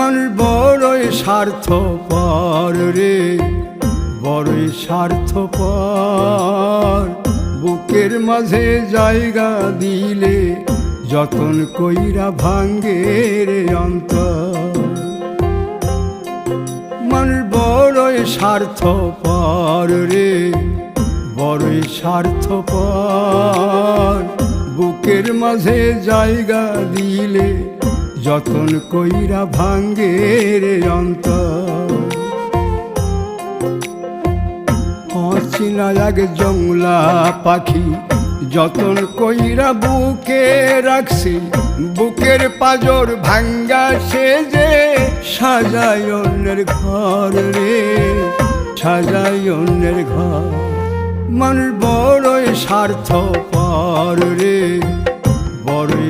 মানুষ বড়ই স্বার্থপর রে, বড়ই স্বার্থপর। বুকের মাঝে জায়গা দিলে যতন কইরা ভাঙ্গে রে অন্তর। মানুষ বড়ই স্বার্থপর রে, বড়ই স্বার্থপর। বুকের মাঝে জায়গা দিলে যতন কইরা ভাঙ্গে রে অন্তর। অচিনা এক জংলা পাখি যতন কইরা বুকে রাখছি, বুকের পাজর ভাঙ্গা সে যে সাজায় অন্যের ঘর রে, সাজায় অন্যের ঘর। মানুষ বড়ই স্বার্থপর রে, বড়ই